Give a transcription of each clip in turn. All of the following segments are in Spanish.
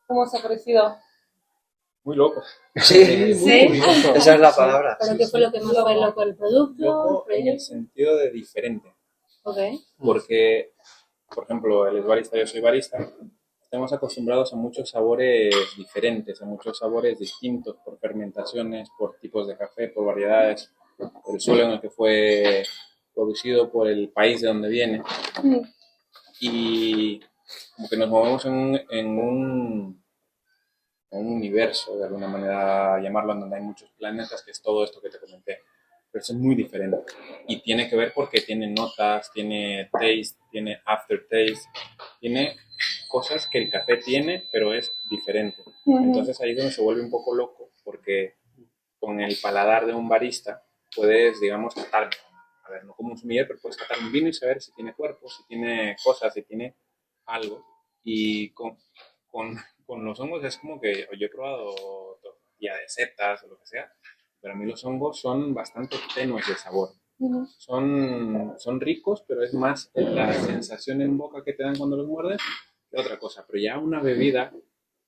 ¿Cómo os ha parecido? Muy loco. Sí, ¿Sí? Muy loco. esa es la palabra. ¿Pero qué fue lo que más fue loco? ¿El producto? Loco ¿El en el proyecto? sentido de diferente. Ok. Porque, por ejemplo, él es barista, yo soy barista. Estamos acostumbrados a muchos sabores diferentes, a muchos sabores distintos por fermentaciones, por tipos de café, por variedades, por el suelo en el que fue producido, por el país de donde viene. Y como que nos movemos en un universo, de alguna manera llamarlo, en donde hay muchos planetas, que es todo esto que te comenté. Pero eso es muy diferente. Y tiene que ver porque tiene notas, tiene taste, tiene aftertaste, tiene cosas que el café tiene, pero es diferente. Entonces ahí es donde se vuelve un poco loco, porque con el paladar de un barista puedes, digamos, catar, a ver, no como un sommelier, pero puedes catar un vino y saber si tiene cuerpo, si tiene cosas, si tiene algo. Y con, con los hongos es como que yo he probado tortilla de setas o lo que sea, pero a mí los hongos son bastante tenues de sabor. Son ricos, pero es más la sensación en boca que te dan cuando los muerdes que otra cosa. Pero ya una bebida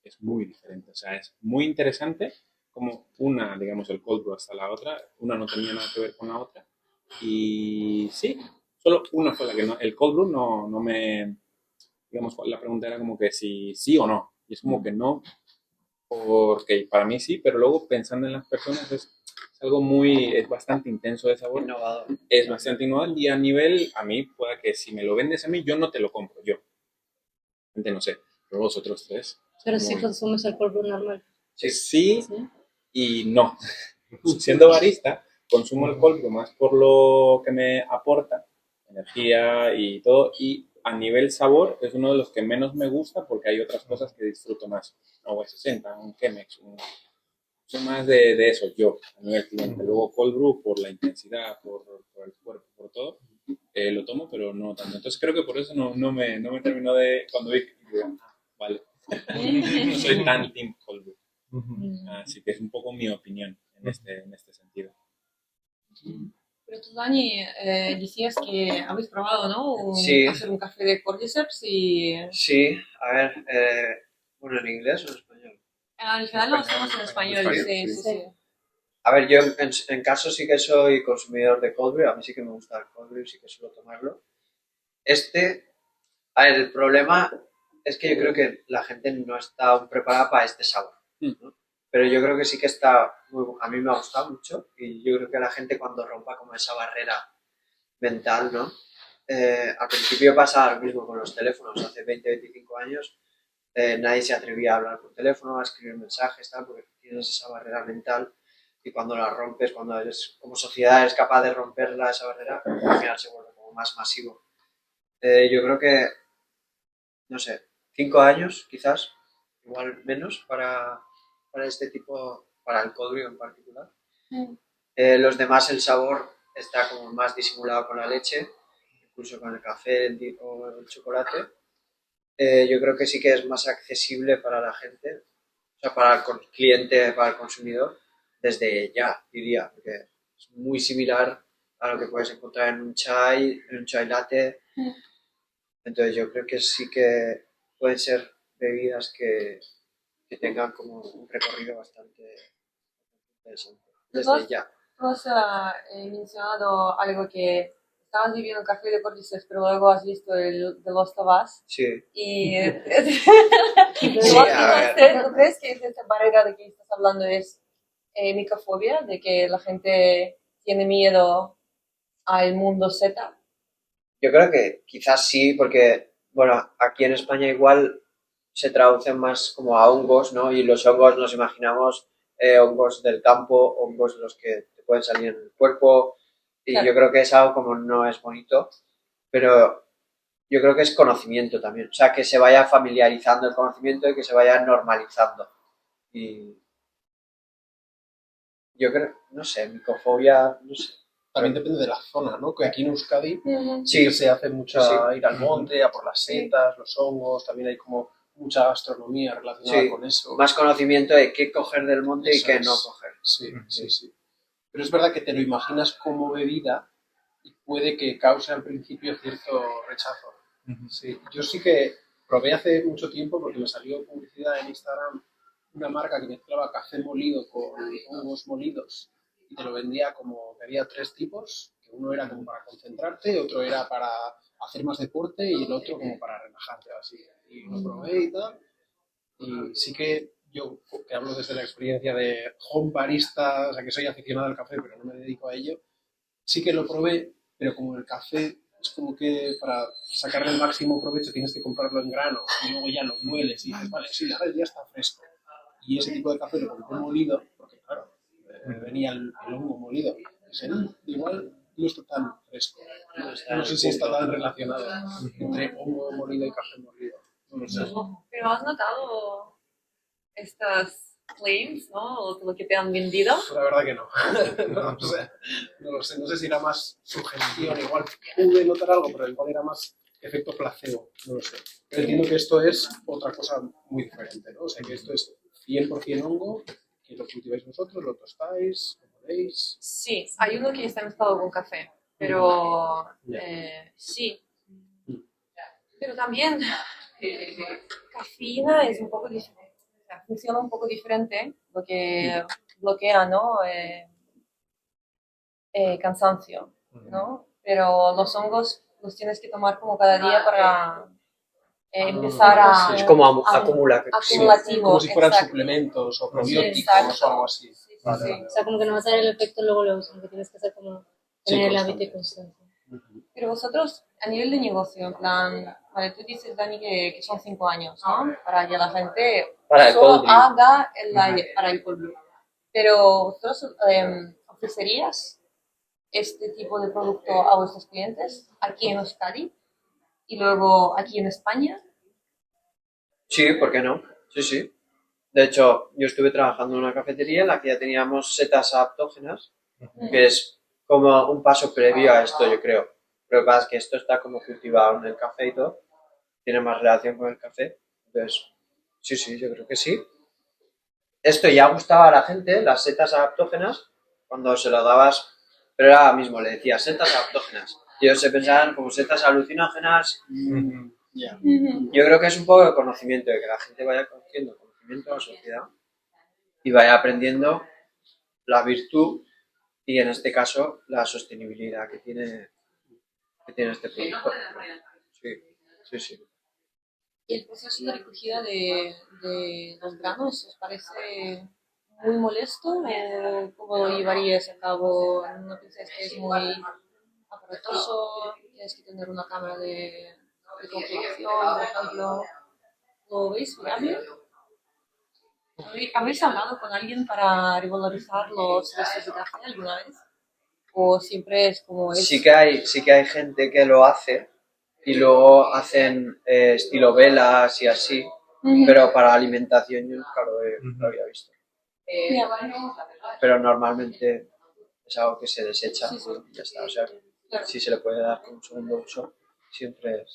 es muy diferente. O sea, es muy interesante como una, digamos, el cold brew hasta la otra, una no tenía nada que ver con la otra. Y sí, solo una fue la que no, el cold brew no me, digamos, la pregunta era como que si sí o no. Y es como que no, porque para mí sí, pero luego pensando en las personas es algo muy, es bastante intenso de sabor. Innovador. Es bastante innovador y a nivel, a mí, pueda que si me lo vendes a mí, yo no te lo compro, yo. Gente, no sé, pero los otros tres. Pero si consumes alcohol normal. Sí ¿Sí? y no. Siendo barista, consumo alcohol, pero más por lo que me aporta, energía y todo. Y a nivel sabor, es uno de los que menos me gusta porque hay otras cosas que disfruto más. Un V60, un Chemex, soy más de eso, yo, a nivel cliente. Luego cold brew por la intensidad, por el cuerpo, por todo, lo tomo, pero no tanto. Entonces creo que por eso no me terminó de, cuando vi, digo, vale, no soy tan team cold brew. Así que es un poco mi opinión en este sentido. Pero tú, Dani, decías que habéis probado, ¿no? Sí. Hacer un café de Cordyceps y... Sí, a ver, bueno, ¿en inglés o en español? Al final lo hacemos en español, sí, sí, sí. A ver, yo en caso sí que soy consumidor de cold brew, a mí sí que me gusta el cold brew, sí que suelo tomarlo. A ver, el problema es que yo creo que la gente no está aún preparada para este sabor, ¿no? Pero yo creo que sí que a mí me ha gustado mucho y yo creo que la gente cuando rompa como esa barrera mental, ¿no? Al principio pasaba lo mismo con los teléfonos, hace 20, 25 años nadie se atrevía a hablar por teléfono, a escribir mensajes, tal, porque tienes esa barrera mental y cuando la rompes, cuando eres como sociedad eres capaz de romperla, esa barrera, al final se vuelve como más masivo. Yo creo que, no sé, 5 años quizás, igual menos para este tipo, para el codrio en particular. Los demás el sabor está como más disimulado con la leche, incluso con el café o el chocolate. Yo creo que sí que es más accesible para la gente, o sea, para el cliente, para el consumidor, desde ya, diría, porque es muy similar a lo que puedes encontrar en un chai latte. Entonces yo creo que sí que pueden ser bebidas que tengan como un recorrido bastante interesante, desde ya. Tú has mencionado algo que estabas viviendo en Café de Cordyceps, pero luego has visto el de Lost of Us. Sí. Y Sí, a ver. ¿tú crees que esta barrera de que estás hablando es micofobia? De que la gente tiene miedo al mundo Z. Yo creo que quizás sí, porque, bueno, aquí en España igual se traducen más como a hongos, ¿no? Y los hongos nos imaginamos hongos del campo, hongos los que te pueden salir en el cuerpo, y Claro. yo creo que es algo como no es bonito, pero yo creo que es conocimiento también, o sea, que se vaya familiarizando el conocimiento y que se vaya normalizando. Y yo creo, no sé, micofobia, no sé. También depende de la zona, ¿no? Que aquí en Euskadi sí Sí, que se hace mucho sí. ir al monte, a por las setas, los hongos, también hay como mucha gastronomía relacionada Sí, con eso. más conocimiento de qué coger del monte Eso y qué es. no coger. Sí, sí, sí. Pero es verdad que te lo imaginas como bebida y puede que cause al principio cierto rechazo. Sí, yo sí que Probé hace mucho tiempo porque me salió publicidad en Instagram una marca que mezclaba café molido con hongos molidos y te lo vendía como que había 3 tipos, que uno era como para concentrarte, otro era para hacer más deporte y el otro como para relajarte, así. Y lo probé y tal. Y sí que yo, que hablo desde la experiencia de home barista, o sea que soy aficionado al café, pero no me dedico a ello, sí que lo probé, pero como el café es como que para sacarle el máximo provecho tienes que comprarlo en grano y luego ya lo mueles y dices, vale, sí, ahora ya está fresco. Y ese tipo de café lo compré molido, porque claro, venía el hongo molido. Dije, igual no está tan fresco. No sé si está tan relacionado entre hongo molido y café molido. No lo sé. Pero ¿has notado estas claims, ¿no? O lo que te han vendido? La verdad que no. No lo sé. No lo sé. No sé si era más sugestión, igual pude notar algo, pero igual era más efecto placebo. No lo sé. Pero entiendo que esto es otra cosa muy diferente, ¿no? O sea, que esto es 100% hongo, que lo cultiváis vosotros, lo tostáis, lo moléis. Sí, hay uno que está mezclado con café, pero sí. Pero también cafeína es un poco diferente, o sea, funciona un poco diferente, lo que bloquea, ¿no? Cansancio, ¿no? Pero los hongos los tienes que tomar como cada día para empezar a... Es como acumulativo. Como si fueran exacto. suplementos o Sí, probióticos exacto. o algo así. Sí, sí, Vale, sí. vale, O sea, como que no va a ser el efecto luego, sino que tienes que hacer como Sí, tener el constante. hábito y constancia. Pero vosotros, a nivel de negocio, en plan, vale, tú dices, Dani, que son 5 años, ¿no? Para que la gente Para el solo cold brew. haga para el cold brew. Pero vosotros ofrecerías este tipo de producto a vuestros clientes aquí en Euskadi y luego aquí en España. Sí, ¿por qué no? Sí, sí. De hecho, yo estuve trabajando en una cafetería en la que ya teníamos setas adaptógenas, que es como un paso previo a esto, yo creo. Lo que pasa es que esto está como cultivado en el café y todo, tiene más relación con el café. Entonces, sí, sí, yo creo que sí. Esto ya gustaba a la gente, las setas adaptógenas, cuando se lo dabas, pero era lo mismo, le decía setas adaptógenas. Y ellos se pensaban como setas alucinógenas. Ya. Yo creo que es un poco de conocimiento, de que la gente vaya conociendo conocimiento de la sociedad y vaya aprendiendo la virtud y en este caso la sostenibilidad que tiene este producto. Sí, sí, sí. ¿Y el proceso de recogida de los granos os parece muy molesto o cómo lo llevaríais a cabo? ¿No pensáis que es muy aparatoso? ¿Tienes que tener una cámara de congelación, por ejemplo? ¿Lo veis viable? ¿Habéis hablado con alguien para revalorizar los restos de café alguna vez? ¿O siempre es como es? Sí que hay gente que lo hace y luego hacen estilo velas y así, pero para alimentación yo nunca lo había visto. Pero normalmente es algo que se desecha y ya está. O sea, si se le puede dar un segundo uso, siempre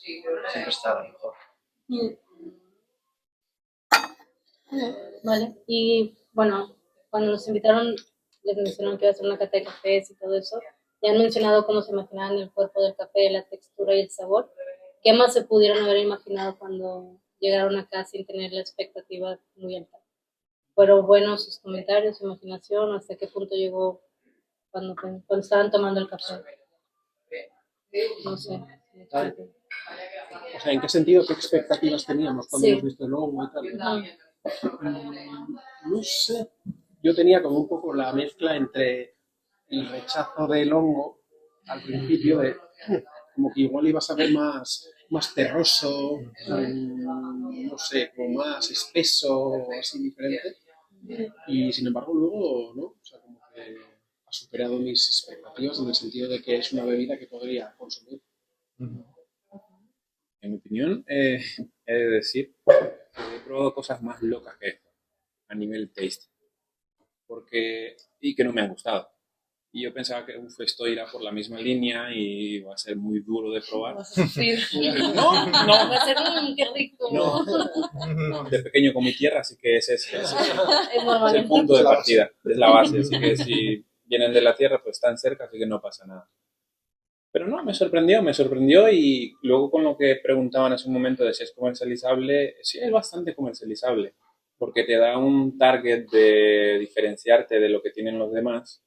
está mejor. Vale. Y bueno, cuando nos invitaron, les mencionaron que iba a ser una cata de cafés y todo eso. Ya han mencionado cómo se imaginaban el cuerpo del café, la textura y el sabor. ¿Qué más se pudieron haber imaginado cuando llegaron acá sin tener la expectativa muy alta? ¿Fueron buenos sus comentarios, su imaginación? ¿Hasta qué punto llegó cuando estaban tomando el café? No sé. O sea, ¿en qué sentido, qué expectativas teníamos cuando Sí. hemos visto el hongo y tal? Ah, No sé. Yo tenía como un poco la mezcla entre el rechazo del hongo al principio, de como que igual ibas a ver más terroso, no sé, como más espeso, así diferente. Y sin embargo, luego, ¿no? O sea, como que ha superado mis expectativas en el sentido de que es una bebida que podría consumir. En mi opinión, he de decir que he probado cosas más locas que esto, a nivel taste, y que no me han gustado. Y yo pensaba que esto irá por la misma línea y va a ser muy duro de probar. Vas a sufrir. No, va a ser qué rico. no, de pequeño con mi tierra, así que ese es Es el normal. punto de partida, es la base. Así que si vienen de la tierra, pues están cerca, así que no pasa nada. Pero no, me sorprendió y luego con lo que preguntaban hace un momento de si es comercializable, sí es bastante comercializable, porque te da un target de diferenciarte de lo que tienen los demás,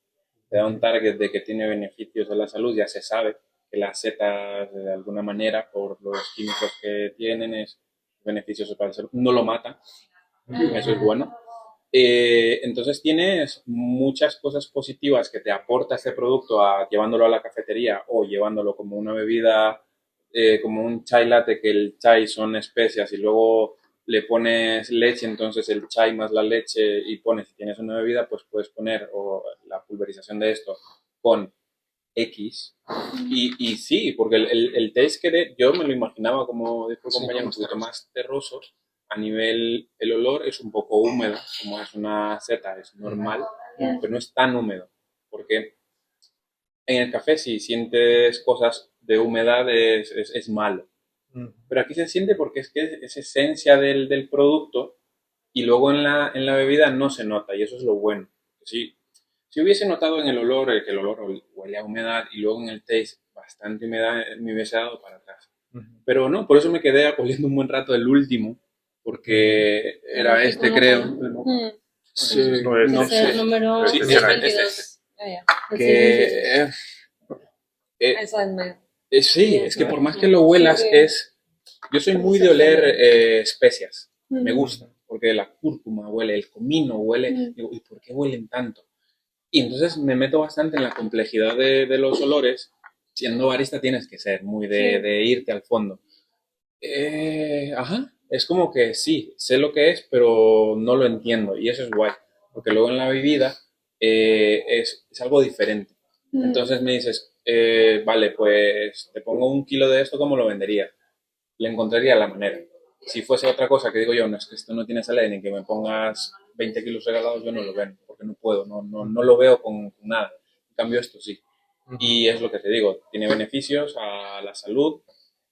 te da un target de que tiene beneficios a la salud, ya se sabe que las setas de alguna manera por los químicos que tienen es beneficioso para la salud, no lo mata, eso es bueno. Entonces tienes muchas cosas positivas que te aporta este producto llevándolo a la cafetería o llevándolo como una bebida, como un chai latte, que el chai son especias y luego le pones leche, entonces el chai más la leche y pones, si tienes una bebida, pues puedes poner o la pulverización de esto con X. Y sí, porque el taste yo me lo imaginaba, como dijo el compañero, un poquito más terroso. A nivel, el olor es un poco húmedo, como es una seta, es normal, pero no es tan húmedo. Porque en el café, si sientes cosas de humedad, es malo. Pero aquí se siente porque es que es esencia del producto y luego en la bebida no se nota y eso es lo bueno. Sí, si hubiese notado en el olor, que el olor huele a humedad y luego en el taste bastante humedad, me hubiese dado para atrás. Pero no, por eso me quedé oliendo un buen rato el último, porque era este, creo. Sí, no Es el sé. número Sí, 622. Ah, ya. El Que, 622. Esa es medio. sí, es que por más que lo huelas, yo soy muy de oler especias. Me gusta, porque la cúrcuma huele, el comino huele. Digo, ¿y por qué huelen tanto? Y entonces me meto bastante en la complejidad de los olores. Siendo barista tienes que ser muy de irte al fondo. Ajá, es como que sí, sé lo que es, pero no lo entiendo. Y eso es guay, porque luego en la bebida es algo diferente. Entonces me dices, vale, pues te pongo 1 kilo de esto, ¿cómo lo vendería? Le encontraría la manera. Si fuese otra cosa que digo yo, no, es que esto no tiene salida, ni que me pongas 20 kilos regalados, yo no lo vendo, porque no puedo, no lo veo con nada. En cambio, esto sí. Y es lo que te digo, tiene beneficios a la salud,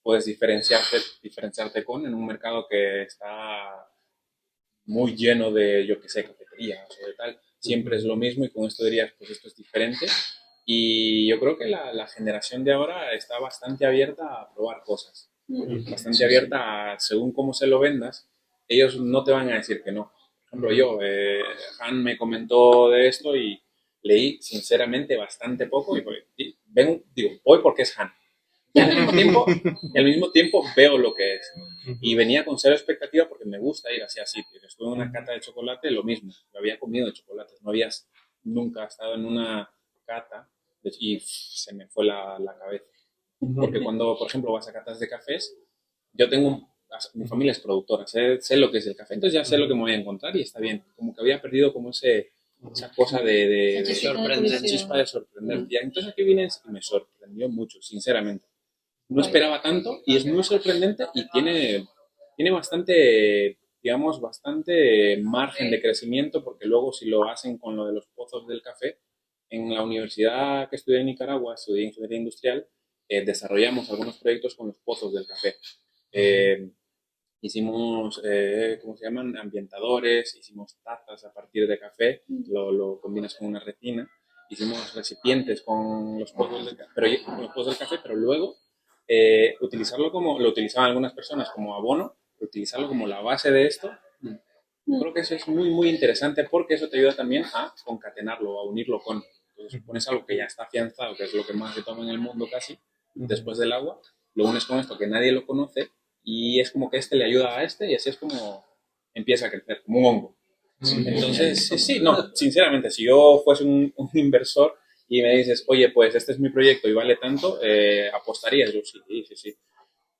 puedes diferenciarte en un mercado que está muy lleno de, yo que sé, cafeterías o de tal, siempre es lo mismo y con esto dirías, pues esto es diferente. Y yo creo que la generación de ahora está bastante abierta a probar cosas, bastante abierta a, según cómo se lo vendas, ellos no te van a decir que no. Por ejemplo, Han me comentó de esto y leí sinceramente bastante poco y digo, voy porque es Han. Y al mismo tiempo veo lo que es. Y venía con cero expectativa porque me gusta ir hacia sitios. Estuve en una cata de chocolate, lo mismo. Me había comido de chocolates. No había nunca estado en una cata y se me fue la cabeza. Porque cuando, por ejemplo, vas a catas de cafés, yo mi familia es productora, sé lo que es el café, entonces ya sé lo que me voy a encontrar y está bien. Como que había perdido como esa cosa de chispa de sorprender. Y entonces aquí vienes y me sorprendió mucho, sinceramente. No esperaba tanto y es muy sorprendente y tiene bastante, digamos, bastante margen de crecimiento porque luego si lo hacen con lo de los pozos del café, en la universidad que estudié en Nicaragua, estudié ingeniería industrial, desarrollamos algunos proyectos con los pozos del café. Hicimos, ¿cómo se llaman? Ambientadores, hicimos tazas a partir de café, lo combinas con una resina, hicimos recipientes con los pozos del café, pero luego utilizarlo lo utilizaban algunas personas como abono, utilizarlo como la base de esto. Creo que eso es muy, muy interesante porque eso te ayuda también a concatenarlo, a unirlo con. Entonces pones algo que ya está afianzado, que es lo que más se toma en el mundo casi, después del agua, lo unes con esto que nadie lo conoce y es como que este le ayuda a este y así es como empieza a crecer, como un hongo. Entonces, sí, no, sinceramente, si yo fuese un inversor y me dices, oye, pues este es mi proyecto y vale tanto, apostaría. Yo sí.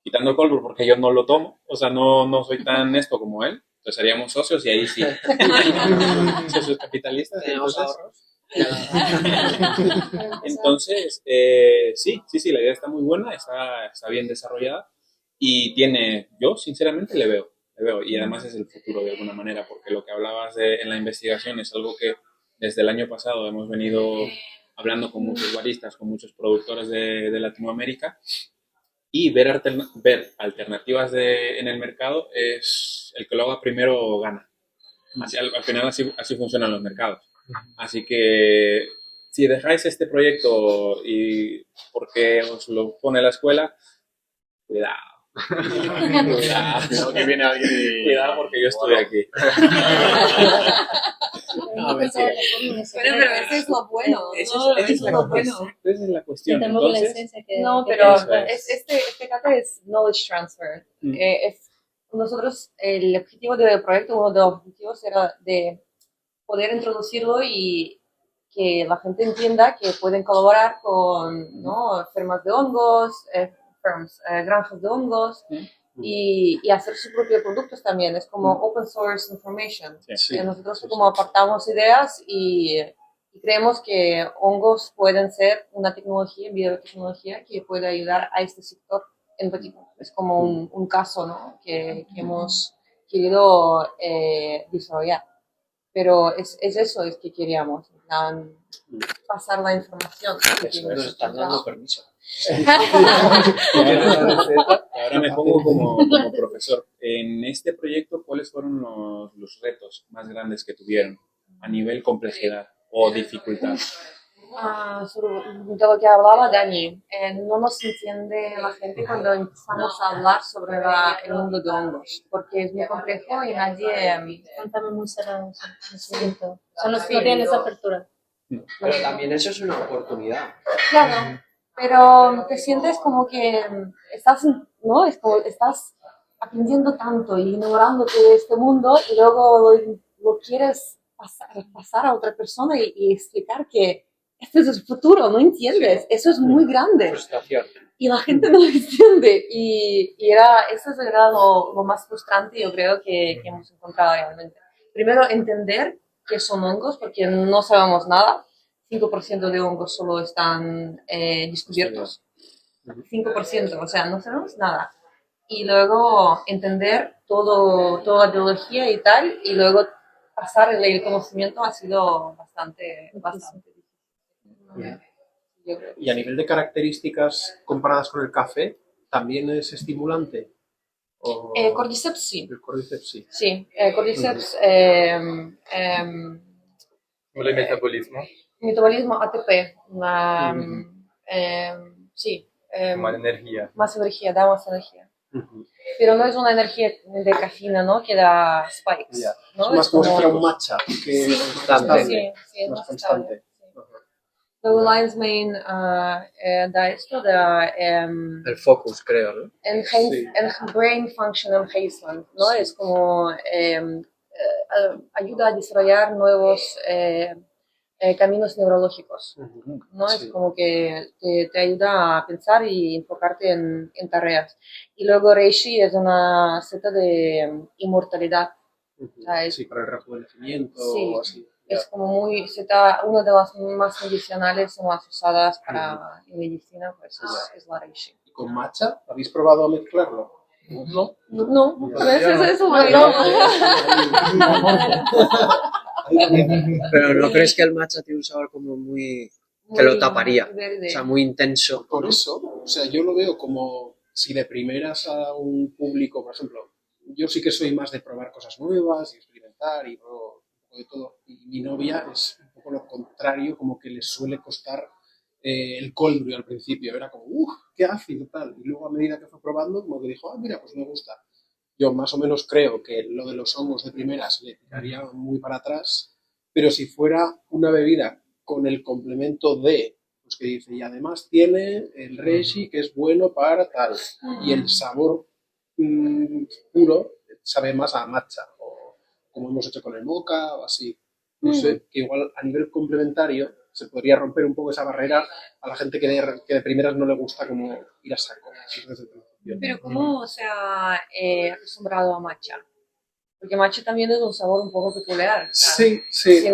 Quitando el Colbur porque yo no lo tomo, o sea, no soy tan esto como él, entonces seríamos socios y ahí sí. Socios capitalistas. Tenemos ahorros. Entonces, sí, la idea está muy buena, está bien desarrollada y yo sinceramente le veo, y además es el futuro de alguna manera, porque lo que hablabas en la investigación es algo que desde el año pasado hemos venido hablando con muchos baristas, con muchos productores de Latinoamérica y ver alternativas en el mercado es el que lo haga primero gana. Al final así funcionan los mercados. Así que si dejáis este proyecto y porque os lo pone la escuela, cuidado. Cuidado que viene alguien y... Cuidado porque yo estoy aquí. No, mentira. Pero ese es lo bueno, ¿no? Esa es Eso es lo bueno. Esa es la cuestión. Tampoco la Entonces, esencia que... No, que pero Eso es. este cata es knowledge transfer. Mm. Nosotros, el objetivo del proyecto, uno de los objetivos era de poder introducirlo y que la gente entienda que pueden colaborar con, ¿no?, firmas de hongos, granjas de hongos, y hacer sus propios productos también. Es como open source information. sí. Nosotros como apartamos ideas y creemos que hongos pueden ser una tecnología, biotecnología, que puede ayudar a este sector en particular. Es como un caso, ¿no?, que hemos querido desarrollar. Pero es eso es que queríamos, en plan, pasar la información. Nos están dando permiso. Ahora me pongo como profesor. En este proyecto, ¿cuáles fueron los retos más grandes que tuvieron a nivel complejidad o dificultad? De lo que hablaba Dani, no nos entiende la gente cuando empezamos a hablar sobre el mundo de hongos, porque es muy complejo y nadie... Están también muy cerrados en su momento. O sea, no tienen esa apertura. Pero también eso es una oportunidad. Claro, pero te sientes como que estás, ¿no? Es como estás aprendiendo tanto y enamorándote de este mundo y luego lo quieres pasar a otra persona y explicar que este es el futuro, ¿no entiendes? Sí. Eso es muy grande. Frustración. Y la gente no lo entiende. Y eso era lo más frustrante, yo creo, que hemos encontrado realmente. Primero, entender qué son hongos, porque no sabemos nada. 5% de hongos solo están descubiertos. 5%, o sea, no sabemos nada. Y luego entender toda la biología y tal, y luego pasar el conocimiento ha sido bastante difícil. Y a nivel de características comparadas con el café, ¿también es estimulante? Cordyceps sí. El Cordyceps sí. Sí, Cordyceps... ¿Cómo el metabolismo? Metabolismo ATP. Sí. Más energía. Más energía, da más energía. Pero no es una energía de cafeína, ¿no?, que da spikes. Yeah. ¿No? Es más como si fuera un matcha. Que sí, es constante. Sí, es más constante. Luego Lion's Mane da esto, da el focus, creo, ¿no? Brain Function Enhancement, ¿no? Sí. Es como ayuda a desarrollar nuevos caminos neurológicos, ¿no? Sí. Es como que te ayuda a pensar y enfocarte en tareas. Y luego Reishi es una seta de inmortalidad. Sí, para el rejuvenecimiento sí, o así. Es como una de las más medicinales o más usadas para medicina, pues es la reishi. ¿Y con matcha? ¿Habéis probado a mezclarlo? No. Eso Pero ¿no crees que el matcha tiene un sabor como muy que lo taparía? Verde. O sea, muy intenso. Por eso, o sea, yo lo veo como si de primeras a un público, por ejemplo, yo sí que soy más de probar cosas nuevas y experimentar y pruebo de todo. Y mi novia es un poco lo contrario, como que le suele costar el coldbrew al principio. Era como, qué ácido, tal. Y luego a medida que fue probando, como que dijo, mira, pues me gusta. Yo más o menos creo que lo de los hongos de primeras le tiraría muy para atrás, pero si fuera una bebida con el complemento de, pues que dice, y además tiene el reishi que es bueno para tal, y el sabor puro sabe más a matcha, o como hemos hecho con el mocha o así. No sé, que igual a nivel complementario se podría romper un poco esa barrera a la gente que de primeras no le gusta como ir a saco. Pero ¿cómo se ha acostumbrado a matcha? Porque matcha también es un sabor un poco peculiar. Sí. Si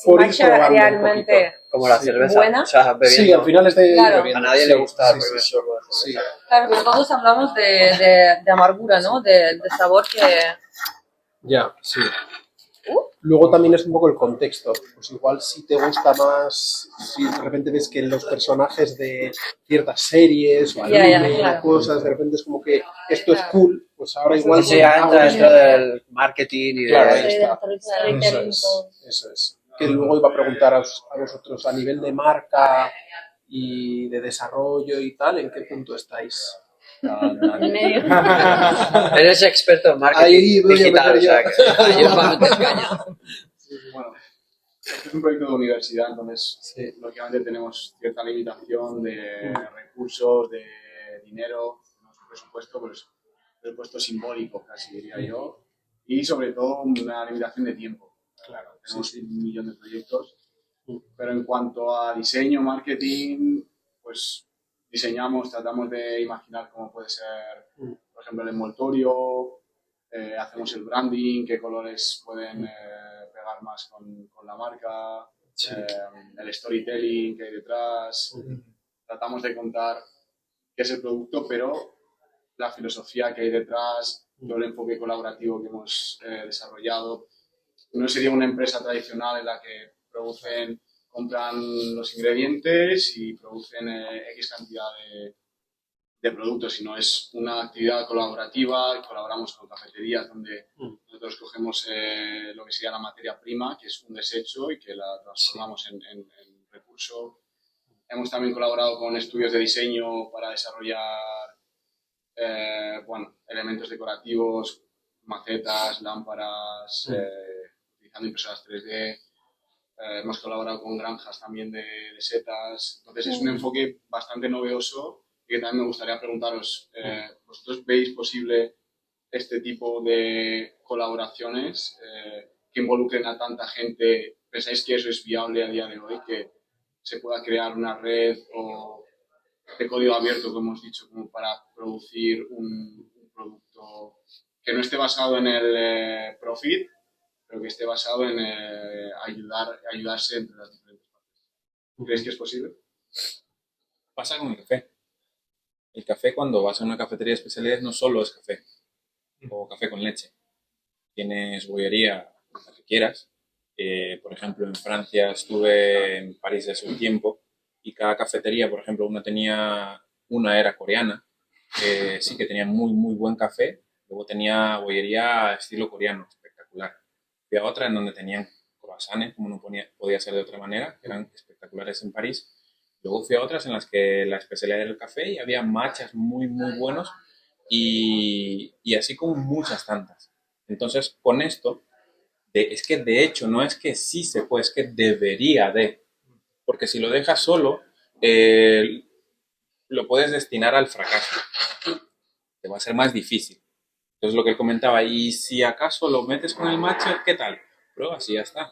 matcha realmente como la cerveza. Buena. O sea, sí, al final es de... Claro. A nadie le gusta el primer sorbo. Sí. Claro, pero todos hablamos de amargura, ¿no? De sabor que... Ya, sí. Luego también es un poco el contexto. Pues igual si te gusta más, si de repente ves que los personajes de ciertas series o anime o cosas, de repente es como que esto es cool, pues ahora igual... Sí, ya entra dentro del marketing y claro, de... Eso es. que luego iba a preguntar a vosotros a nivel de marca y de desarrollo y tal, ¿en qué punto estáis? En medio. Eres experto en marketing Ahí voy a digital, meter o sea, yo. que ahí os va a meter caña. Bueno, este es un proyecto de universidad, entonces lógicamente tenemos cierta limitación de recursos, de dinero, tenemos un presupuesto, pues presupuesto simbólico casi diría yo, y sobre todo una limitación de tiempo. Claro, tenemos 1 millón de proyectos, pero en cuanto a diseño, marketing, pues diseñamos, tratamos de imaginar cómo puede ser, por ejemplo, el envoltorio, hacemos el branding, qué colores pueden pegar más con la marca, el storytelling que hay detrás. Tratamos de contar qué es el producto, pero la filosofía que hay detrás, todo el enfoque colaborativo que hemos desarrollado. No sería una empresa tradicional en la que compran los ingredientes y producen X cantidad de productos, sino es una actividad colaborativa. Colaboramos con cafeterías donde nosotros cogemos lo que sería la materia prima, que es un desecho, y que la transformamos en recurso. Hemos también colaborado con estudios de diseño para desarrollar elementos decorativos, macetas, lámparas, utilizando impresoras 3D. Hemos colaborado con granjas también de setas. Entonces es un enfoque bastante novedoso y que también me gustaría preguntaros, ¿vosotros veis posible este tipo de colaboraciones que involucren a tanta gente? ¿Pensáis que eso es viable a día de hoy, que se pueda crear una red o de código abierto, como hemos dicho, como para producir un producto que no esté basado en el profit, pero que esté basado en ayudarse entre las diferentes partes? ¿Crees que es posible? Pasa con el café. El café, cuando vas a una cafetería de especialidades, no solo es café o café con leche. Tienes bollería, la que quieras. Por ejemplo, en Francia estuve en París hace un tiempo y cada cafetería, por ejemplo, una era coreana, que sí que tenía muy, muy buen café. Luego tenía bollería estilo coreano, espectacular. Fui a otra en donde tenían croissants, como no podía ser de otra manera, que eran espectaculares en París. Luego fui a otras en las que la especialidad era el café y había matchas muy, muy buenos y así como muchas tantas. Entonces, con esto, es que de hecho no es que sí se puede, es que debería de. Porque si lo dejas solo, lo puedes destinar al fracaso. Te va a ser más difícil. Entonces, lo que él comentaba, y si acaso lo metes con el matcha, ¿qué tal? Pruebas y ya está.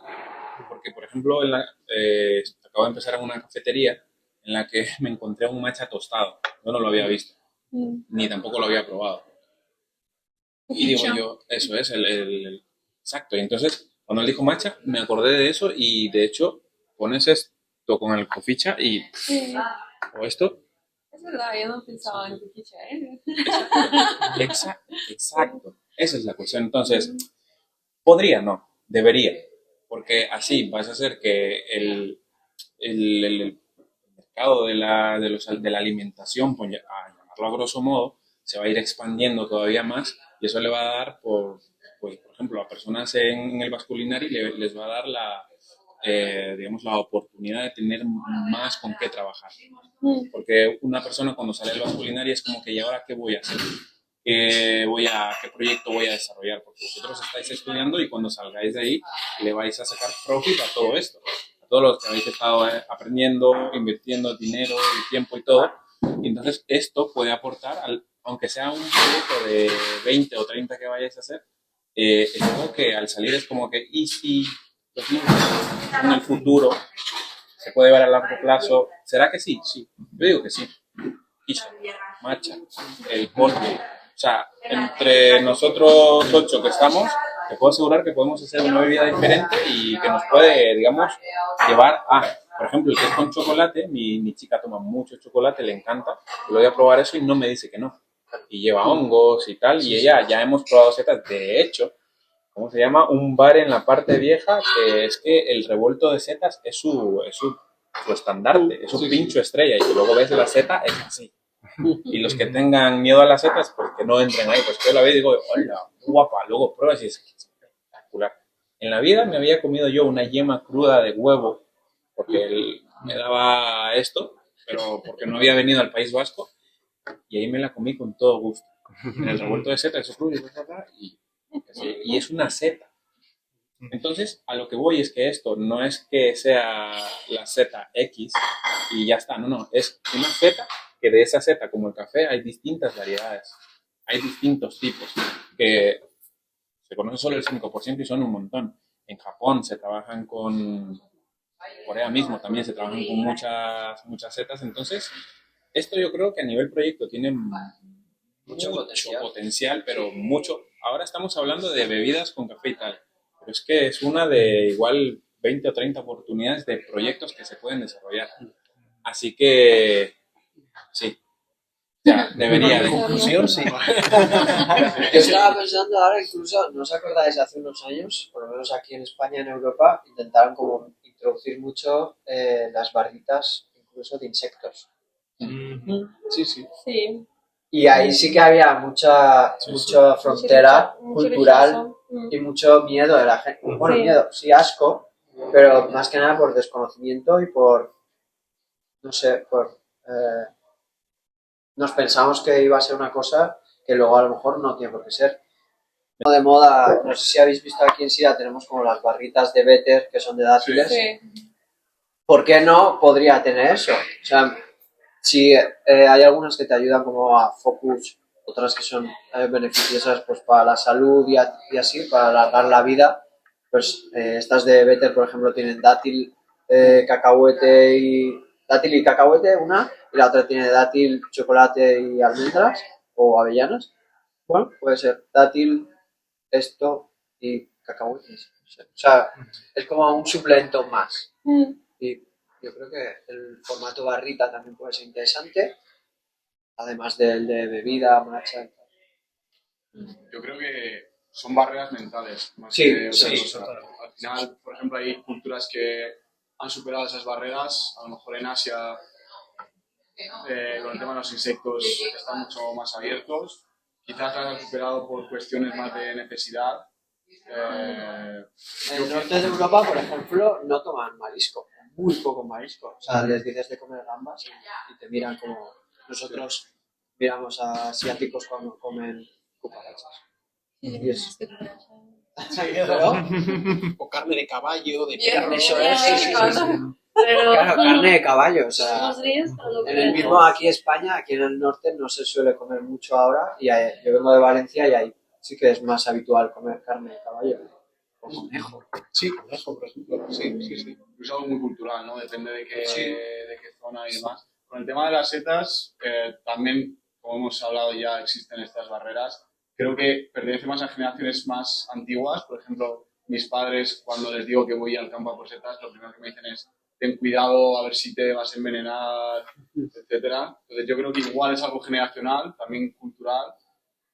Porque, por ejemplo, acabo de empezar en una cafetería en la que me encontré un matcha tostado. Yo no lo había visto, ni tampoco lo había probado. Y digo yo, eso es exacto. Y entonces, cuando él dijo matcha, me acordé de eso y, de hecho, pones esto con el coficha y... o esto. Es verdad, yo no pensaba en coficha, ¿eh? Exacto. Esa es la cuestión. Entonces, podría, no, debería. Porque así vas a hacer que el mercado de la alimentación, pues, a llamarlo a grosso modo, se va a ir expandiendo todavía más y eso le va a dar, pues, por ejemplo, a personas en el Basculinari les va a dar digamos, la oportunidad de tener más con qué trabajar. Porque una persona cuando sale del Basculinari es como que, ¿y ahora qué voy a hacer? ¿Qué proyecto voy a desarrollar? Porque vosotros estáis estudiando y cuando salgáis de ahí le vais a sacar profit a todo esto, a todos los que habéis estado aprendiendo, invirtiendo dinero y tiempo y todo. Y entonces esto puede aportar, aunque sea un proyecto de 20 o 30 que vayáis a hacer, es como que al salir es como que, ¿y si los niños en el futuro se puede ver a largo plazo? ¿Será que sí? Sí, yo digo que sí. Isha, Macha, el Jorge. O sea, entre nosotros 8 que estamos, te puedo asegurar que podemos hacer una bebida diferente y que nos puede, digamos, llevar a, por ejemplo, el que es con chocolate. Mi chica toma mucho chocolate, le encanta. Yo voy a probar eso y no me dice que no. Y lleva hongos y tal, y ella ya hemos probado setas. De hecho, ¿cómo se llama? Un bar en la parte vieja que es que el revuelto de setas es su estandarte, es su pincho estrella, y que luego ves la seta, es así. Y los que tengan miedo a las setas, pues que no entren ahí. Pues yo la veo y digo, hola, guapa, luego pruebas y es espectacular. En la vida me había comido yo una yema cruda de huevo, porque él me daba esto, pero porque no había venido al País Vasco, y ahí me la comí con todo gusto. En el revuelto de seta, eso crudo, y es una seta. Entonces, a lo que voy es que esto no es que sea la seta X y ya está, no, es una seta que de esa seta, como el café, hay distintas variedades, hay distintos tipos, que se conoce solo el 5% y son un montón. En Japón se trabajan con, Corea mismo también se trabajan con muchas setas, entonces esto yo creo que a nivel proyecto tiene mucho potencial, pero mucho. Ahora estamos hablando de bebidas con café y tal, pero es que es una de igual 20 o 30 oportunidades de proyectos que se pueden desarrollar. Así que, sí, ya, debería. En conclusión, sí. Yo estaba pensando ahora, incluso, ¿no os acordáis? Hace unos años, por lo menos aquí en España, en Europa, intentaron como introducir mucho las barritas, incluso de insectos. Sí, sí. Sí. Y ahí sí que había mucha frontera cultural y mucho miedo de la gente. Bueno, Sí. miedo, sí, asco, pero más que nada por desconocimiento y por, no sé, nos pensamos que iba a ser una cosa que luego a lo mejor no tiene por qué ser. De moda, no sé si habéis visto aquí en Sira, tenemos como las barritas de Better que son de dátiles. Sí. ¿Por qué no podría tener eso? O sea, si hay algunas que te ayudan como a focus, otras que son beneficiosas pues para la salud y así, para alargar la vida, pues estas de Better, por ejemplo, tienen dátil, cacahuete y cacahuete, una, y la otra tiene dátil, chocolate y almendras o avellanas. Bueno, puede ser dátil, esto y cacahuetes. O sea, es como un suplemento más. Y yo creo que el formato barrita también puede ser interesante, además del de bebida, matcha. Yo creo que son barreras mentales, más Sí, que otra sí, cosa. Al final, por ejemplo, hay culturas que han superado esas barreras. A lo mejor en Asia, con el tema de los insectos, están mucho más abiertos. Quizás las han superado por cuestiones más de necesidad. En el norte de Europa, por ejemplo, no toman marisco, muy poco marisco. O sea, les dices de comer gambas y te miran como nosotros miramos a asiáticos cuando comen cucarachas. Y es... Pero, O carne de caballo, de perro. eso es, sí. Pero Claro, carne de caballo, o sea, unos días cuando en el mismo aquí España, aquí en el norte no se suele comer mucho ahora y yo vengo de Valencia y ahí sí que es más habitual comer carne de caballo o conejo. Sí, conejo, por ejemplo. Sí, sí, sí. Es algo muy cultural, ¿no? Depende de qué zona y demás. Con el tema de las setas, también, como hemos hablado ya, existen estas barreras. Creo que pertenece más a generaciones más antiguas. Por ejemplo, mis padres, cuando les digo que voy al campo a por setas, lo primero que me dicen es ten cuidado a ver si te vas a envenenar, etcétera. Entonces yo creo que igual es algo generacional, también cultural.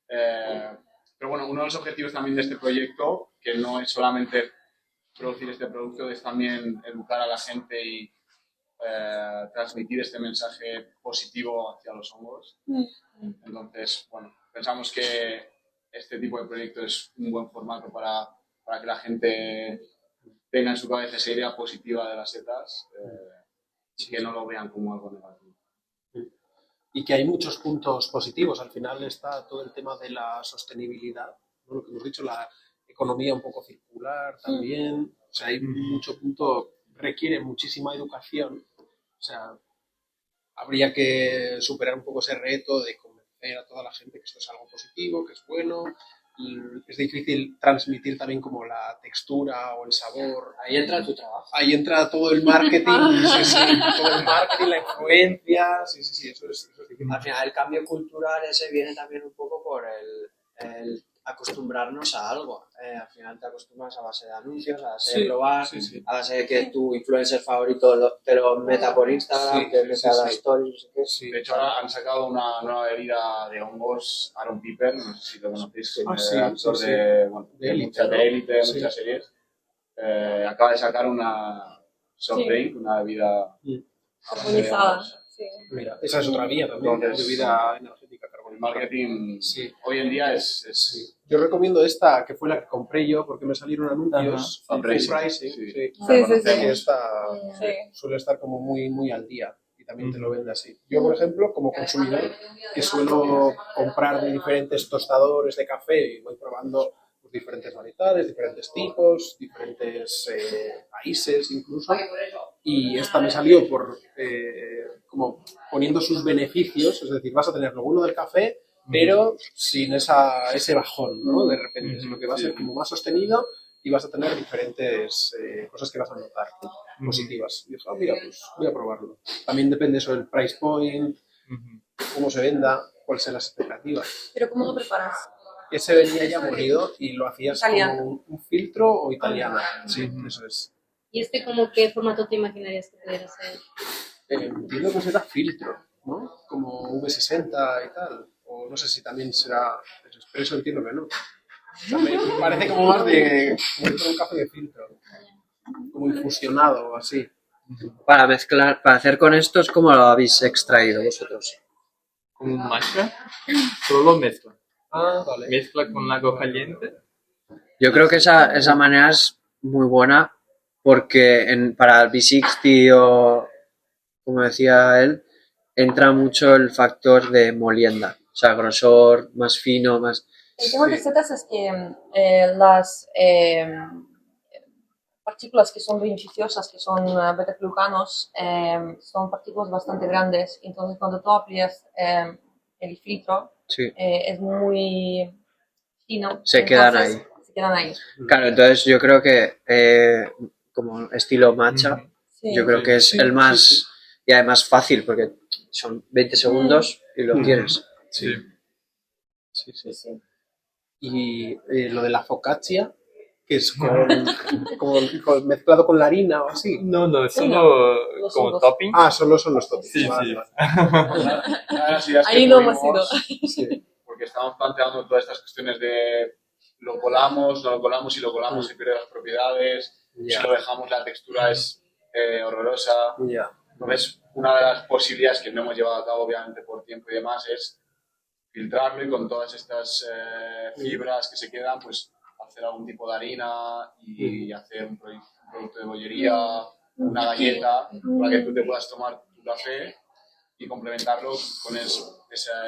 Pero bueno, uno de los objetivos también de este proyecto, que no es solamente producir este producto, es también educar a la gente y transmitir este mensaje positivo hacia los hongos. Entonces, bueno, pensamos que este tipo de proyecto es un buen formato para que la gente tenga en su cabeza esa idea positiva de las setas y que no lo vean como algo negativo. Y que hay muchos puntos positivos. Al final está todo el tema de la sostenibilidad, ¿no? Lo que hemos dicho, la economía un poco circular también. O sea, hay mucho punto, requiere muchísima educación. O sea, habría que superar un poco ese reto de convencer a toda la gente que esto es algo positivo, que es bueno. Es difícil transmitir también como la textura o el sabor. Ahí entra tu trabajo. Ahí entra todo el marketing, todo el marketing, la influencia, eso es difícil. Al final el cambio cultural ese viene también un poco por el acostumbrarnos a algo. Al final te acostumbras a base de anuncios, a base de probar, a base de que tu influencer favorito te lo meta por Instagram, te meta las stories, no sé qué. Sí. De hecho, ahora han sacado una nueva bebida de hongos, Aaron Piper, no sé si lo conocéis, que es actor de Élite, de muchas series. Acaba de sacar una soft drink, una bebida armonizada. Mira, esa es otra vía también, entonces, bebida energética. implica carbono. El marketing Sí. hoy en día es Sí. Yo recomiendo esta, que fue la que compré yo, porque me salieron anuncios, Ajá. Full Pricing, Pricing, sí. sí. Sí, Que esta sí. suele estar como muy, muy al día y también te lo vende así. Yo, por ejemplo, como consumidor, que suelo comprar diferentes tostadores de café y voy probando pues, diferentes variedades, diferentes tipos, diferentes países incluso, y esta me salió por como poniendo sus beneficios, es decir, vas a tener lo bueno del café, pero sin ese bajón, ¿no? De repente, sino que va a ser como más sostenido y vas a tener diferentes cosas que vas a notar positivas. Y dije, mira, pues voy a probarlo. También depende eso del price point, cómo se venda, cuáles son las expectativas. ¿Pero cómo lo preparas? Ese venía ya molido y lo hacías Italiano. como un filtro o italiana. Sí, eso es. ¿Y este como qué formato te imaginarías que pudiera ser? Entiendo que será filtro, ¿no? Como V60 y tal. O no sé si también será expreso, entiendo que no. O sea, me parece como más de como si fuera un café de filtro. Como infusionado o así. Para mezclar, para hacer con estos, ¿cómo lo habéis extraído vosotros? Con un matcha, solo mezcla. Ah, vale. Mezcla con agua caliente. Yo creo que esa manera es muy buena porque para el V60 o, como decía él, entra mucho el factor de molienda. O sea, grosor, más fino, más... El tema de recetas es que las partículas que son beneficiosas, que son beta-glucanos, son partículas bastante grandes. Entonces, cuando tú aplicas el filtro, Sí, es muy fino. se quedan Entonces, ahí. Se quedan ahí. Claro, entonces yo creo que como estilo matcha, Sí. yo creo que es Sí, el más... sí, sí. Y además fácil porque son 20 segundos y lo tienes. Sí. Sí, Sí, sí. sí. Y lo de la focaccia, que es mezclado con la harina o así. No, es Sí, solo los como hongos. topping. Ah, solo son los toppings. Sí, Vale, sí. vale. una de las ideas que Ahí no hemos tuvimos, ido. Sí. porque estamos planteando todas estas cuestiones de lo colamos, no lo colamos, si lo colamos se pierde las propiedades, Ya. si lo dejamos la textura es horrorosa. Ya. Entonces, una de las posibilidades que no hemos llevado a cabo, obviamente, por tiempo y demás, es filtrarlo y con todas estas fibras que se quedan, pues hacer algún tipo de harina y hacer un producto de bollería, una galleta, para que tú te puedas tomar tu café y complementarlo con ese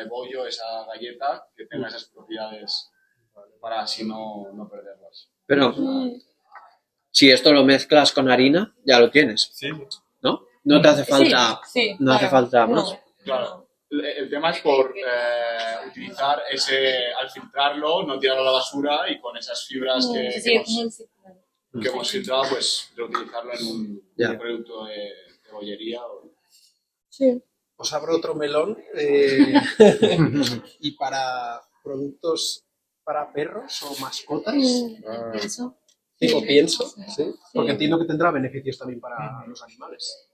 bollo, esa galleta, que tenga esas propiedades para así no perderlas. Pero si esto lo mezclas con harina, ya lo tienes, Sí. ¿no? No te hace falta, Sí, no hace claro. falta más. No. Claro. El tema es por utilizar al filtrarlo, no tirarlo a la basura y con esas fibras que hemos filtrado, pues reutilizarlo en un Ya. producto de bollería. Sí. Os abro otro melón. Y para productos para perros o mascotas, Pienso. tipo pienso, ¿sí? Porque entiendo que tendrá beneficios también para los animales.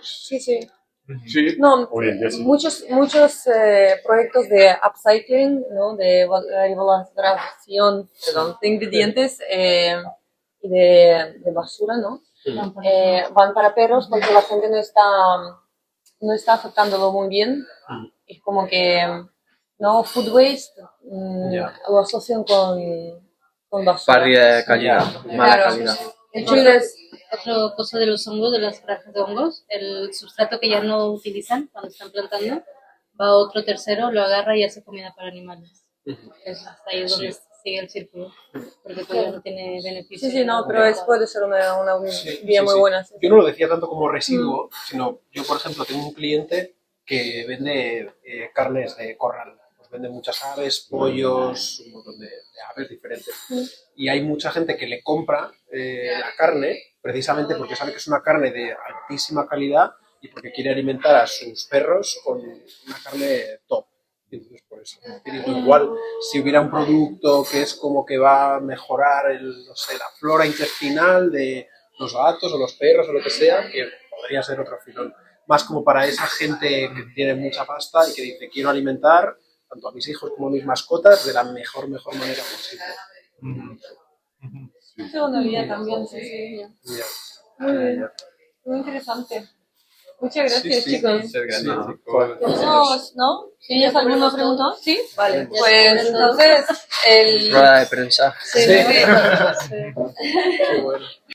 Sí, sí. Sí, No, Hoy en día sí. muchos proyectos de upcycling, ¿no? De evaluación, perdón, de ingredientes y de basura, ¿no? Van para perros porque la gente no está aceptándolo muy bien. Es como que no food waste lo asocian con basura. Parrilla de calidad, mala Claro. calidad. Entonces, Otra cosa de los hongos, de las granjas de hongos, el sustrato que ya no utilizan cuando están plantando, va otro tercero, lo agarra y hace comida para animales. Es hasta ahí donde sigue el círculo, porque todavía no tiene beneficio. sí, no, pero puede ser una vía muy buena. Sí. Yo no lo decía tanto como residuo, sino yo, por ejemplo, tengo un cliente que vende carnes de corral. Pues vende muchas aves, pollos, un montón de aves diferentes. Y hay mucha gente que le compra la carne precisamente porque sabe que es una carne de altísima calidad y porque quiere alimentar a sus perros con una carne top. Y entonces por eso. Y digo, igual si hubiera un producto que es como que va a mejorar no sé, la flora intestinal de los gatos o los perros o lo que sea, que podría ser otro filón. Más como para esa gente que tiene mucha pasta y que dice quiero alimentar tanto a mis hijos como a mis mascotas de la mejor manera posible. Es una vía también, sí. Ya. Muy bien, muy interesante. Muchas gracias, Sí, chicos. Muchas gracias, Sí. chicos. ¿Tenemos, no? ¿Tienes alguna pregunta? ¿Sí? Vale, Ya pues está. entonces el... Rueda de prensa. Sí, sí, sí. Sí. Qué bueno.